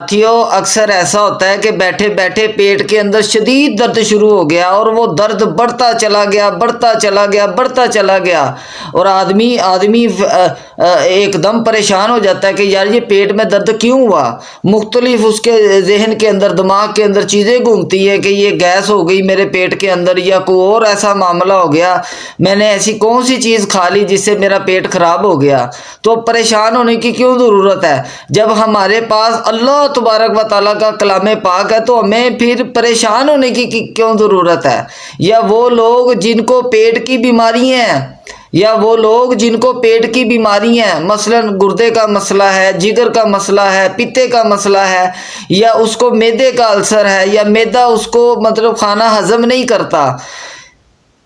ساتھیوں اکثر ایسا ہوتا ہے کہ بیٹھے بیٹھے پیٹ کے اندر شدید درد شروع ہو گیا اور وہ درد بڑھتا چلا گیا بڑھتا چلا گیا بڑھتا چلا گیا اور آدمی ایک دم پریشان ہو جاتا ہے کہ یار یہ پیٹ میں درد کیوں ہوا۔ مختلف اس کے ذہن کے اندر دماغ کے اندر چیزیں گھومتی ہے کہ یہ گیس ہو گئی میرے پیٹ کے اندر یا کوئی اور ایسا معاملہ ہو گیا، میں نے ایسی کون سی چیز کھا لی جس سے میرا پیٹ خراب ہو گیا۔ تو پریشان ہونے کی کیوں ضرورت ہے؟ جب ہمارے پاس اللہ تبارک و تعالیٰ کا کلام پاک ہے تو ہمیں پھر پریشان ہونے کی کیوں ضرورت ہے؟ یا وہ لوگ جن کو پیٹ کی بیماری ہیں مثلا گردے کا مسئلہ ہے، جگر کا مسئلہ ہے، پیتے کا مسئلہ ہے، یا اس کو معدے کا السر ہے، یا معدہ اس کو کھانا ہضم نہیں کرتا،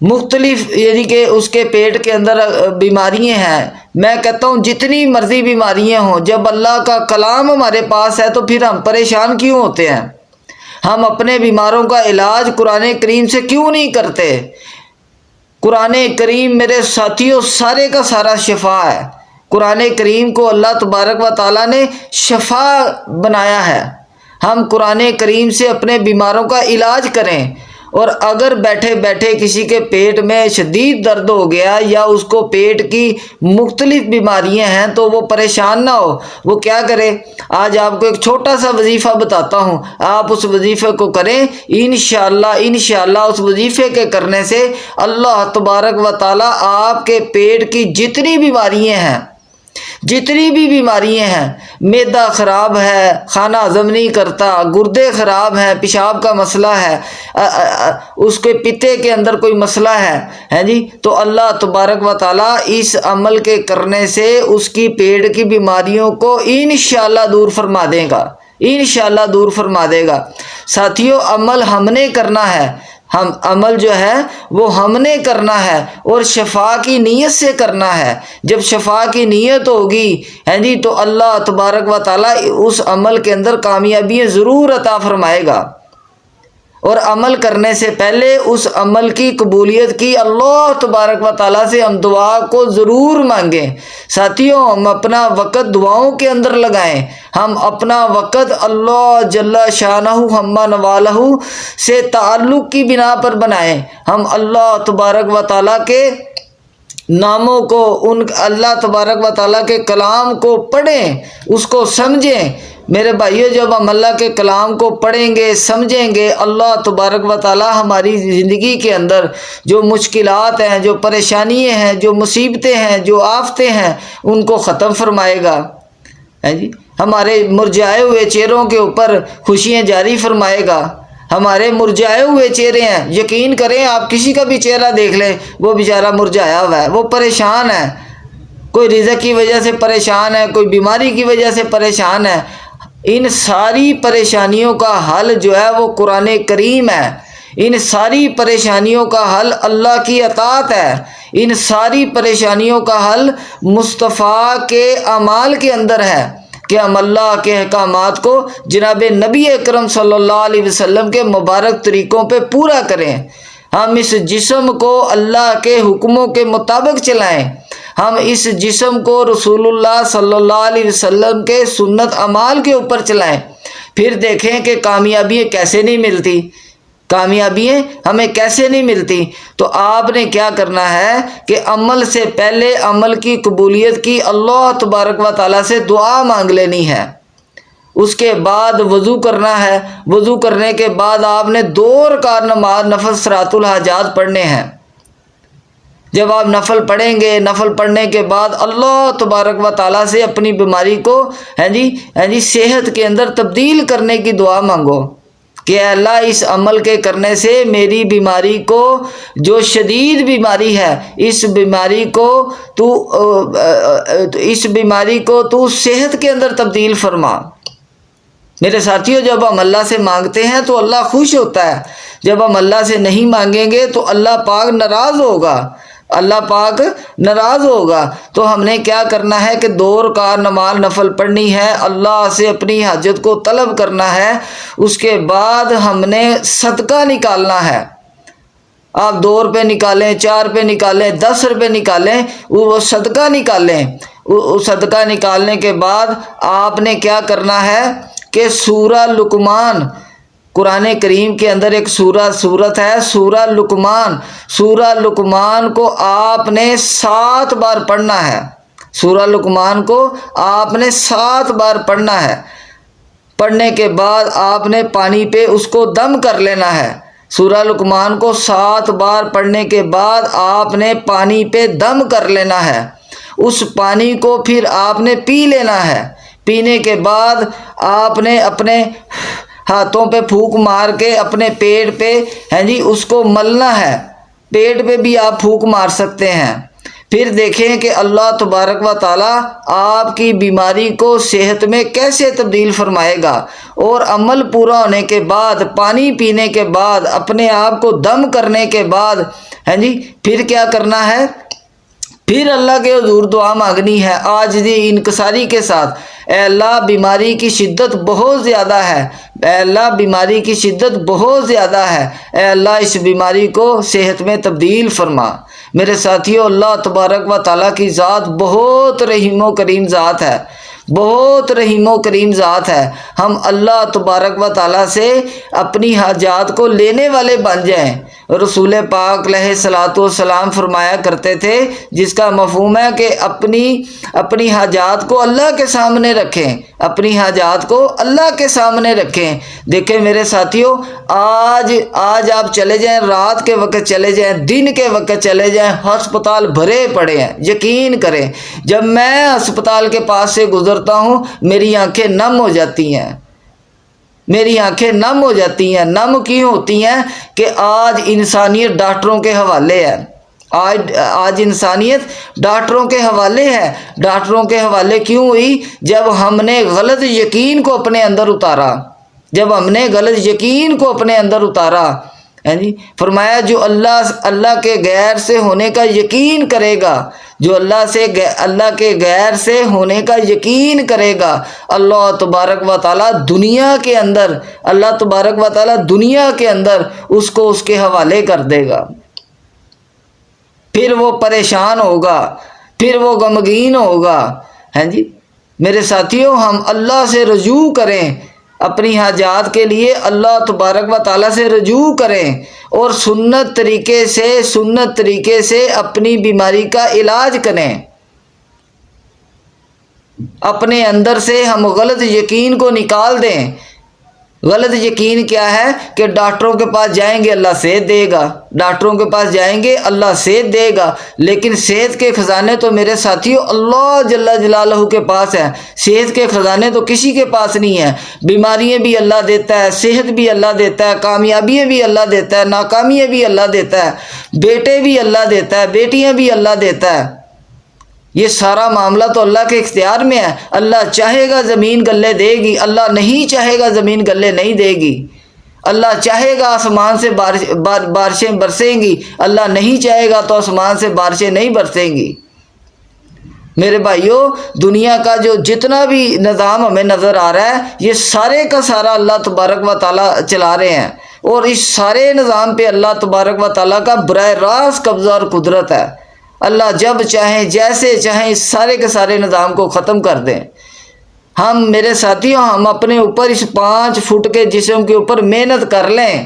مختلف یعنی کہ اس کے پیٹ کے اندر بیماریاں ہیں۔ میں کہتا ہوں جتنی مرضی بیماریاں ہوں، جب اللہ کا کلام ہمارے پاس ہے تو پھر ہم پریشان کیوں ہوتے ہیں؟ ہم اپنے بیماروں کا علاج قرآن کریم سے کیوں نہیں کرتے؟ قرآن کریم میرے ساتھیوں سارے کا سارا شفا ہے۔ قرآن کریم کو اللہ تبارک و تعالیٰ نے شفا بنایا ہے۔ ہم قرآن کریم سے اپنے بیماروں کا علاج کریں، اور اگر بیٹھے بیٹھے کسی کے پیٹ میں شدید درد ہو گیا یا اس کو پیٹ کی مختلف بیماریاں ہیں تو وہ پریشان نہ ہو، وہ کیا کرے؟ آج آپ کو ایک چھوٹا سا وظیفہ بتاتا ہوں، آپ اس وظیفے کو کریں، انشاءاللہ اس وظیفے کے کرنے سے اللہ تبارک و تعالیٰ آپ کے پیٹ کی جتنی بھی بیماریاں ہیں، معدہ خراب ہے، کھانا ہضم نہیں کرتا، گردے خراب ہیں، پیشاب کا مسئلہ ہے، اس کے پیتے کے اندر کوئی مسئلہ ہے جی، تو اللہ تبارک و تعالیٰ اس عمل کے کرنے سے اس کی پیٹ کی بیماریوں کو انشاءاللہ دور فرما دے گا۔ ساتھیوں عمل ہم نے کرنا ہے، عمل جو ہے وہ ہم نے کرنا ہے اور شفا کی نیت سے کرنا ہے۔ جب شفا کی نیت ہوگی جی تو اللہ تبارک و تعالیٰ اس عمل کے اندر کامیابی ضرور عطا فرمائے گا۔ اور عمل کرنے سے پہلے اس عمل کی قبولیت کی اللہ تبارک و تعالیٰ سے ہم دعا کو ضرور مانگیں۔ ساتھیوں ہم اپنا وقت دعاؤں کے اندر لگائیں، ہم اپنا وقت اللہ جل شانہ عما نوالہ سے تعلق کی بنا پر بنائیں۔ ہم اللہ تبارک و تعالیٰ کے ناموں کو، اللہ تبارک و تعالیٰ کے کلام کو پڑھیں، اس کو سمجھیں۔ میرے بھائیو جب ہم اللہ کے کلام کو پڑھیں گے، سمجھیں گے، اللہ تبارک و تعالیٰ ہماری زندگی کے اندر جو مشکلات ہیں، جو پریشانیاں ہیں، جو مصیبتیں ہیں، جو آفتیں ہیں، ان کو ختم فرمائے گا جی۔ ہمارے مرجھائے ہوئے چہروں کے اوپر خوشیاں جاری فرمائے گا۔ ہمارے مرجھائے ہوئے چہرے ہیں، یقین کریں آپ کسی کا بھی چہرہ دیکھ لیں وہ بیچارہ مرجھایا ہوا ہے، وہ پریشان ہے، کوئی رزق کی وجہ سے پریشان ہے، کوئی بیماری کی وجہ سے پریشان ہے۔ ان ساری پریشانیوں کا حل جو ہے وہ قرآن کریم ہے، ان ساری پریشانیوں کا حل اللہ کی اطاعت ہے، ان ساری پریشانیوں کا حل مصطفیٰ کے اعمال کے اندر ہے کہ ہم اللہ کے احکامات کو جناب نبی اکرم صلی اللہ علیہ وسلم کے مبارک طریقوں پہ پورا کریں۔ ہم اس جسم کو اللہ کے حکموں کے مطابق چلائیں، ہم اس جسم کو رسول اللہ صلی اللہ علیہ وسلم کے سنت اعمال کے اوپر چلائیں، پھر دیکھیں کہ کامیابیاں کیسے نہیں ملتی، کامیابیاں ہمیں کیسے نہیں ملتی۔ تو آپ نے کیا کرنا ہے کہ عمل سے پہلے عمل کی قبولیت کی اللہ تبارک و تعالیٰ سے دعا مانگ لینی ہے، اس کے بعد وضو کرنا ہے، وضو کرنے کے بعد آپ نے 2 رکعت نماز نفل صلاۃ الحاجات پڑھنے ہیں۔ جب آپ نفل پڑھیں گے، نفل پڑھنے کے بعد اللہ تبارک و تعالیٰ سے اپنی بیماری کو صحت کے اندر تبدیل کرنے کی دعا مانگو کہ اے اللہ اس عمل کے کرنے سے میری بیماری کو، جو شدید بیماری ہے، اس بیماری کو تو صحت کے اندر تبدیل فرما۔ میرے ساتھیوں جب ہم اللہ سے مانگتے ہیں تو اللہ خوش ہوتا ہے، جب ہم اللہ سے نہیں مانگیں گے تو اللہ پاک ناراض ہوگا۔ تو ہم نے کیا کرنا ہے کہ 2 رکعت نماز نفل پڑھنی ہے، اللہ سے اپنی حاجت کو طلب کرنا ہے، اس کے بعد ہم نے صدقہ نکالنا ہے۔ آپ 2 روپے نکالیں، 4 روپے نکالیں، 10 روپے نکالیں، وہ صدقہ نکالیں۔ صدقہ نکالنے کے بعد آپ نے کیا کرنا ہے کہ سورہ لقمان، قرآن کریم کے اندر ایک صورت ہے سورہ لقمان، سورہ لقمان کو آپ نے 7 بار پڑھنا ہے، سورہ لقمان کو آپ نے 7 بار پڑھنا ہے، پڑھنے کے بعد آپ نے پانی پہ اس کو دم کر لینا ہے، سورہ لقمان کو 7 بار پڑھنے کے بعد آپ نے پانی پہ دم کر لینا ہے، اس پانی کو پھر آپ نے پی لینا ہے، پینے کے بعد آپ نے اپنے ہاتھوں پہ پھونک مار کے اپنے پیٹ پہ اس کو ملنا ہے، پیٹ پہ بھی آپ پھونک مار سکتے ہیں، پھر دیکھیں کہ اللہ تبارک و تعالیٰ آپ کی بیماری کو صحت میں کیسے تبدیل فرمائے گا، اور عمل پورا ہونے کے بعد، پانی پینے کے بعد، اپنے آپ کو دم کرنے کے بعد پھر کیا کرنا ہے، پھر اللہ کے حضور دعا مانگنی ہے عاجزی انکساری کے ساتھ، اے اللہ بیماری کی شدت بہت زیادہ ہے، اے اللہ بیماری کی شدت بہت زیادہ ہے، اے اللہ اس بیماری کو صحت میں تبدیل فرما۔ میرے ساتھیو، اللہ تبارک و تعالیٰ کی ذات بہت رحیم و کریم ذات ہے، بہت رحیم و کریم ذات ہے، ہم اللہ تبارک و تعالیٰ سے اپنی حاجات کو لینے والے بن جائیں۔ رسول پاک علیہ الصلاۃ والسلام فرمایا کرتے تھے، جس کا مفہوم ہے کہ اپنی حاجات کو اللہ کے سامنے رکھیں، اپنی حاجات کو اللہ کے سامنے رکھیں۔ دیکھیں میرے ساتھیو، آج آپ چلے جائیں، رات کے وقت چلے جائیں، دن کے وقت چلے جائیں، ہسپتال بھرے پڑے ہیں، یقین کریں جب میں ہسپتال کے پاس سے گزرتا ہوں میری آنکھیں نم ہو جاتی ہیں، میری آنکھیں نم ہو جاتی ہیں۔ نم کیوں ہوتی ہیں؟ کہ آج انسانیت ڈاکٹروں کے حوالے ہے، آج انسانیت ڈاکٹروں کے حوالے ہے۔ ڈاکٹروں کے حوالے کیوں ہوئی؟ جب ہم نے غلط یقین کو اپنے اندر اتارا، جب ہم نے غلط یقین کو اپنے اندر اتارا، فرمایا جو اللہ کے غیر سے ہونے کا یقین کرے گا، جو اللہ کے غیر سے ہونے کا یقین کرے گا، اللہ تبارک و تعالیٰ دنیا کے اندر اس کو اس کے حوالے کر دے گا، پھر وہ پریشان ہوگا، پھر وہ غمگین ہوگا۔ میرے ساتھیوں، ہم اللہ سے رجوع کریں، اپنی حاجات کے لیے اللہ تبارک و تعالیٰ سے رجوع کریں، اور سنت طریقے سے اپنی بیماری کا علاج کریں۔ اپنے اندر سے ہم غلط یقین کو نکال دیں۔ غلط یقین کیا ہے؟ کہ ڈاکٹروں کے پاس جائیں گے اللہ صحت دے گا، ڈاکٹروں کے پاس جائیں گے اللہ صحت دے گا، لیکن صحت کے خزانے تو میرے ساتھیوں اللہ جل جلالہ کے پاس ہیں، صحت کے خزانے تو کسی کے پاس نہیں ہیں۔ بیماریاں بھی اللہ دیتا ہے، صحت بھی اللہ دیتا ہے، کامیابیاں بھی اللہ دیتا ہے، ناکامیاں بھی اللہ دیتا ہے، بیٹے بھی اللہ دیتا ہے، بیٹیاں بھی اللہ دیتا ہے۔ یہ سارا معاملہ تو اللہ کے اختیار میں ہے، اللہ چاہے گا زمین گلے دے گی، اللہ نہیں چاہے گا زمین گلے نہیں دے گی، اللہ چاہے گا آسمان سے بارشیں برسیں گی، اللہ نہیں چاہے گا تو آسمان سے بارشیں نہیں برسیں گی۔ میرے بھائیوں، دنیا کا جو جتنا بھی نظام ہمیں نظر آ رہا ہے، یہ سارے کا سارا اللہ تبارک و تعالیٰ چلا رہے ہیں، اور اس سارے نظام پہ اللہ تبارک و تعالیٰ کا براہ راست قبضہ اور قدرت ہے۔ اللہ جب چاہیں جیسے چاہیں اس سارے کے سارے نظام کو ختم کر دیں۔ ہم میرے ساتھیوں، ہم اپنے اوپر اس 5 فٹ کے جسم کے اوپر محنت کر لیں،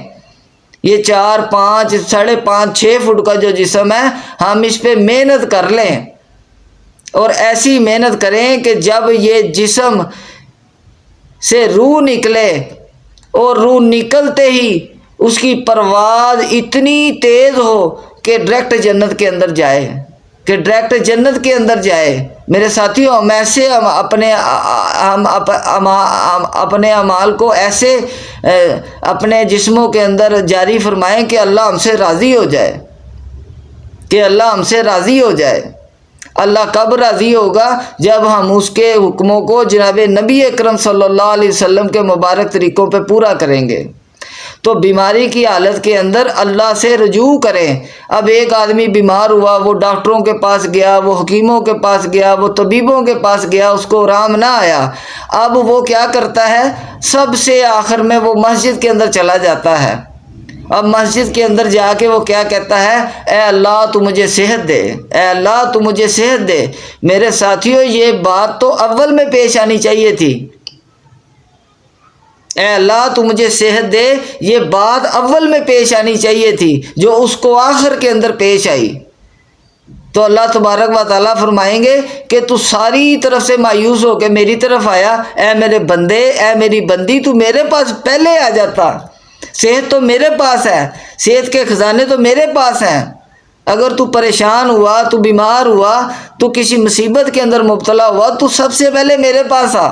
یہ 4، 5، 5.5، 6 فٹ کا جو جسم ہے، ہم اس پہ محنت کر لیں، اور ایسی محنت کریں کہ جب یہ جسم سے روح نکلے، اور روح نکلتے ہی اس کی پرواز اتنی تیز ہو کہ ڈائریکٹ جنت کے اندر جائے، میرے ساتھیوں، ہم ایسے اپنے اعمال کو ایسے اپنے جسموں کے اندر جاری فرمائیں کہ اللہ ہم سے راضی ہو جائے، اللہ کب راضی ہوگا؟ جب ہم اس کے حکموں کو جناب نبی اکرم صلی اللہ علیہ وسلم کے مبارک طریقوں پہ پورا کریں گے۔ تو بیماری کی حالت کے اندر اللہ سے رجوع کریں۔ اب ایک آدمی بیمار ہوا، وہ ڈاکٹروں کے پاس گیا، وہ حکیموں کے پاس گیا، وہ طبیبوں کے پاس گیا، اس کو آرام نہ آیا۔ اب وہ کیا کرتا ہے؟ سب سے آخر میں وہ مسجد کے اندر چلا جاتا ہے۔ اب مسجد کے اندر جا کے وہ کیا کہتا ہے؟ اے اللہ تو مجھے صحت دے، اے اللہ تو مجھے صحت دے۔ میرے ساتھیوں، یہ بات تو اول میں پیش آنی چاہیے تھی، اے اللہ تو مجھے صحت دے، یہ بات اول میں پیش آنی چاہیے تھی جو اس کو آخر کے اندر پیش آئی۔ تو اللہ تبارک و تعالیٰ فرمائیں گے کہ تو ساری طرف سے مایوس ہو کے میری طرف آیا، اے میرے بندے، اے میری بندی، تو میرے پاس پہلے آ جاتا، صحت تو میرے پاس ہے، صحت کے خزانے تو میرے پاس ہیں۔ اگر تو پریشان ہوا، تو بیمار ہوا، تو کسی مصیبت کے اندر مبتلا ہوا، تو سب سے پہلے میرے پاس آ،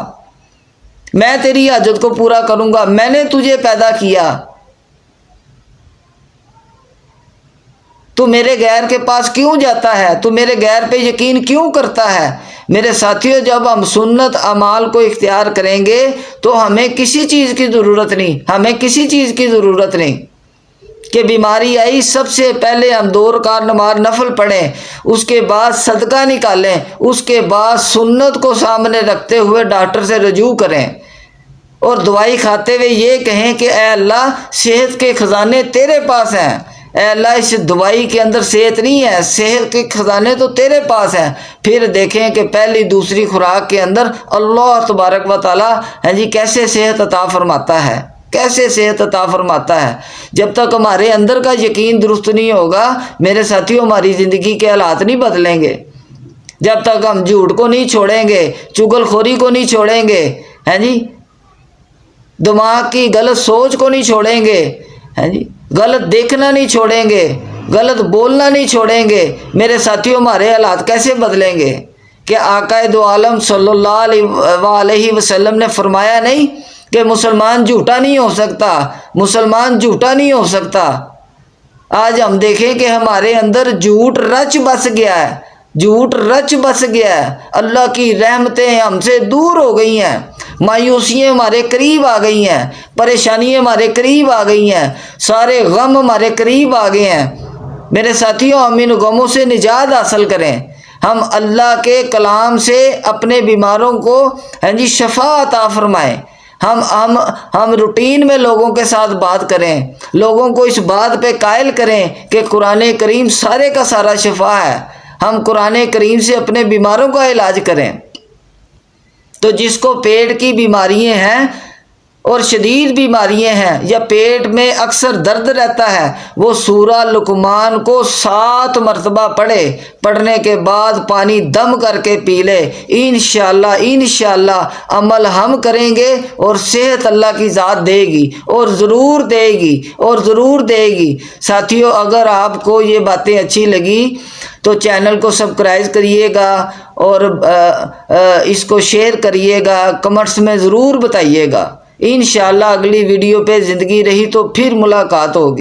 میں تیری حاجت کو پورا کروں گا، میں نے تجھے پیدا کیا۔ تو میرے غیر کے پاس کیوں جاتا ہے؟ تو میرے غیر پہ یقین کیوں کرتا ہے؟ میرے ساتھیوں، جب ہم سنت اعمال کو اختیار کریں گے تو ہمیں کسی چیز کی ضرورت نہیں، ہمیں کسی چیز کی ضرورت نہیں کہ بیماری آئی سب سے پہلے ہم 2 رکعت نماز نفل پڑھیں، اس کے بعد صدقہ نکالیں، اس کے بعد سنت کو سامنے رکھتے ہوئے ڈاکٹر سے رجوع کریں اور دوائی کھاتے ہوئے یہ کہیں کہ اے اللہ صحت کے خزانے تیرے پاس ہیں، اے اللہ اس دوائی کے اندر صحت نہیں ہے، صحت کے خزانے تو تیرے پاس ہیں۔ پھر دیکھیں کہ پہلی دوسری خوراک کے اندر اللہ تبارک و تعالیٰ کیسے صحت عطا فرماتا ہے، کیسے صحت عطا فرماتا ہے۔ جب تک ہمارے اندر کا یقین درست نہیں ہوگا میرے ساتھیوں، ہماری زندگی کے حالات نہیں بدلیں گے۔ جب تک ہم جھوٹ کو نہیں چھوڑیں گے، چغل خوری کو نہیں چھوڑیں گے، دماغ کی غلط سوچ کو نہیں چھوڑیں گے، غلط دیکھنا نہیں چھوڑیں گے، غلط بولنا نہیں چھوڑیں گے، میرے ساتھیوں ہمارے حالات کیسے بدلیں گے؟ کہ آقا دو عالم صلی اللہ علیہ وسلم نے فرمایا نہیں کہ مسلمان جھوٹا نہیں ہو سکتا، مسلمان جھوٹا نہیں ہو سکتا۔ آج ہم دیکھیں کہ ہمارے اندر جھوٹ رچ بس گیا ہے، جھوٹ رچ بس گیا ہے، اللہ کی رحمتیں ہم سے دور ہو گئی ہیں، مایوسیاں ہمارے قریب آ گئی ہیں، پریشانیاں ہمارے قریب آ گئی ہیں، سارے غم ہمارے قریب آ گئے ہیں۔ میرے ساتھیوں، ہم ان غموں سے نجات حاصل کریں، ہم اللہ کے کلام سے اپنے بیماروں کو شفا عطا فرمائیں، ہم روٹین میں لوگوں کے ساتھ بات کریں، لوگوں کو اس بات پہ قائل کریں کہ قرآن کریم سارے کا سارا شفا ہے، ہم قرآن کریم سے اپنے بیماروں کا علاج کریں۔ تو جس کو پیٹ کی بیماریاں ہیں اور شدید بیماریاں ہیں یا پیٹ میں اکثر درد رہتا ہے، وہ سورہ لقمان کو 7 مرتبہ پڑھنے کے بعد پانی دم کر کے پی لے، انشاءاللہ عمل ہم کریں گے اور صحت اللہ کی ذات دے گی، اور ضرور دے گی، اور ضرور دے گی۔ ساتھیوں، اگر آپ کو یہ باتیں اچھی لگی تو چینل کو سبسکرائب کریے گا اور اس کو شیئر کریے گا، کمنٹس میں ضرور بتائیے گا۔ انشاءاللہ اگلی ویڈیو پہ زندگی رہی تو پھر ملاقات ہوگی۔